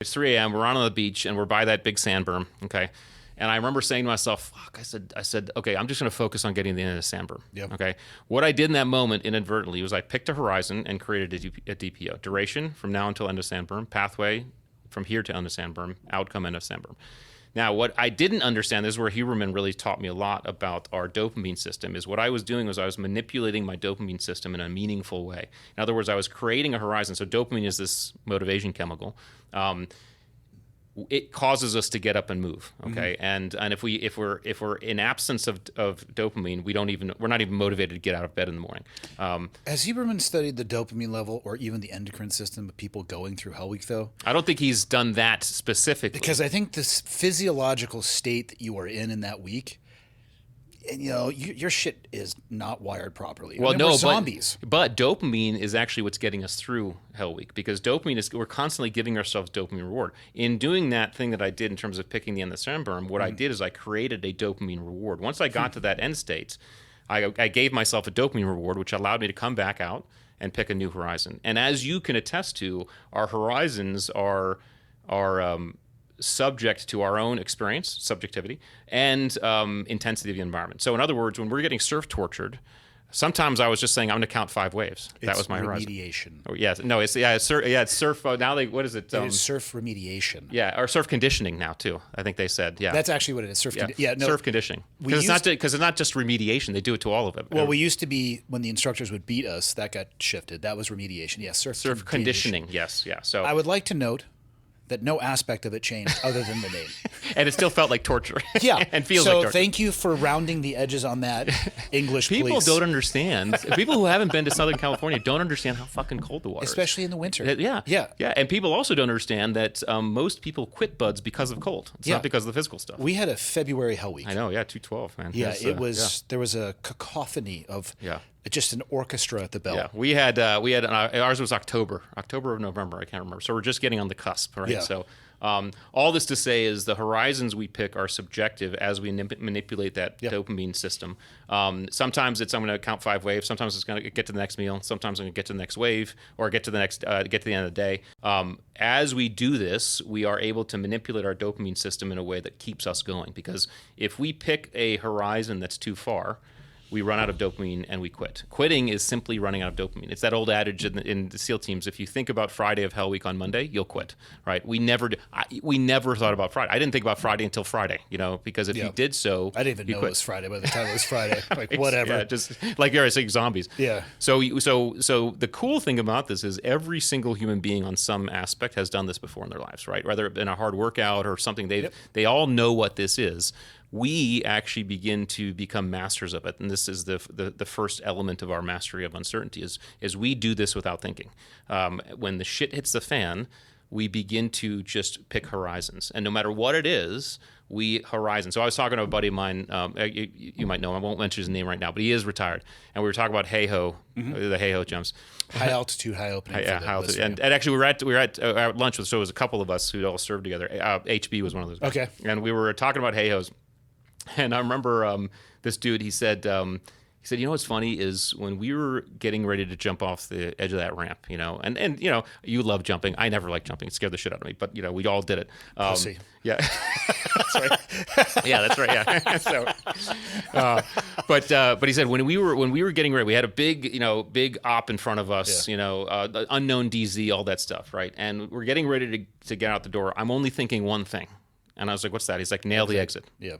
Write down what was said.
It's 3 a.m. We're on the beach and we're by that big sand berm. Okay. And I remember saying to myself, fuck, I said, okay, I'm just going to focus on getting to the end of the sand berm. Yep. Okay. What I did in that moment inadvertently was I picked a horizon and created a DPO. Duration from now until end of sand berm. Pathway from here to end of sand berm. Outcome end of sand berm. Now, what I didn't understand, this is where Huberman really taught me a lot about our dopamine system, is what I was doing was I was manipulating my dopamine system in a meaningful way. In other words, I was creating a horizon. So dopamine is this motivation chemical. It causes us to get up and move. Okay, and if we're in absence of dopamine, we're not even motivated to get out of bed in the morning. Has Huberman studied the dopamine level or even the endocrine system of people going through Hell Week, though? I don't think he's done that specifically. Because I think this physiological state that you are in that week, and your shit is not wired properly. Well, no, we're zombies. But dopamine is actually what's getting us through Hell Week, because we're constantly giving ourselves dopamine reward. In doing that thing that I did in terms of picking the end of the sand berm, what I did is I created a dopamine reward. Once I got to that end state, I gave myself a dopamine reward, which allowed me to come back out and pick a new horizon. And as you can attest to, our horizons are subject to our own experience, subjectivity, and intensity of the environment. So in other words, when we're getting surf tortured, sometimes I was just saying, I'm going to count 5 waves. That was my horizon. Remediation. Oh, yes. No, it's surf. Now what is it? It's surf remediation. Yeah, or surf conditioning now too. I think they said. Yeah, that's actually what it is. Surf. Surf conditioning. Because it's not just remediation. They do it to all of it. Well, we used to be, when the instructors would beat us, that got shifted. That was remediation. Yeah, surf conditioning. Yes. Yeah. So I would like to note that no aspect of it changed other than the name. And it still felt like torture. Yeah. And feels like torture. So thank you for rounding the edges on that, English People police. don't understand. People who haven't been to Southern California don't understand how fucking cold the water is. Especially in the winter. Yeah. Yeah. And people also don't understand that most people quit buds because of cold. It's not because of the physical stuff. We had a February Hell Week. I know, 212, man. Yeah, there was a cacophony of just an orchestra at the bell. Yeah, we had ours was October or November, I can't remember. So we're just getting on the cusp, right? Yeah. So all this to say is the horizons we pick are subjective as we manipulate that dopamine system. Sometimes I'm going to count 5 waves. Sometimes it's going to get to the next meal. Sometimes I'm going to get to the next wave or get to the end of the day. As we do this, we are able to manipulate our dopamine system in a way that keeps us going. Because if we pick a horizon that's too far, we run out of dopamine and we quit. Quitting is simply running out of dopamine. It's that old adage in the SEAL teams: if you think about Friday of Hell Week on Monday, you'll quit. Right? We never thought about Friday. I didn't think about Friday until Friday. Because if you did so, I didn't even know it was Friday by the time it was Friday. Like whatever. Yeah, just like you're saying, zombies. Yeah. So the cool thing about this is every single human being on some aspect has done this before in their lives, right? Whether in a hard workout or something, they all know what this is. We actually begin to become masters of it, and this is the first element of our mastery of uncertainty is we do this without thinking. When the shit hits the fan, we begin to just pick horizons, and no matter what it is, horizon. So I was talking to a buddy of mine. You might know him. I won't mention his name right now, but he is retired, and we were talking about hey-ho, the hey-ho jumps. High altitude, high opening. High altitude. And actually, we were at lunch with, so it was a couple of us who all served together. HB was one of those guys. Okay. And we were talking about hey-hos. And I remember this dude, he said, what's funny is when we were getting ready to jump off the edge of that ramp, and you love jumping. I never liked jumping. It scared the shit out of me, but, we all did it. Pussy. Yeah. That's right. Yeah, that's right. Yeah. So, but he said when we were getting ready, we had a big op in front of us, unknown DZ, all that stuff, right? And we're getting ready to get out the door. I'm only thinking one thing. And I was like, what's that? He's like, nail the exit. Yeah.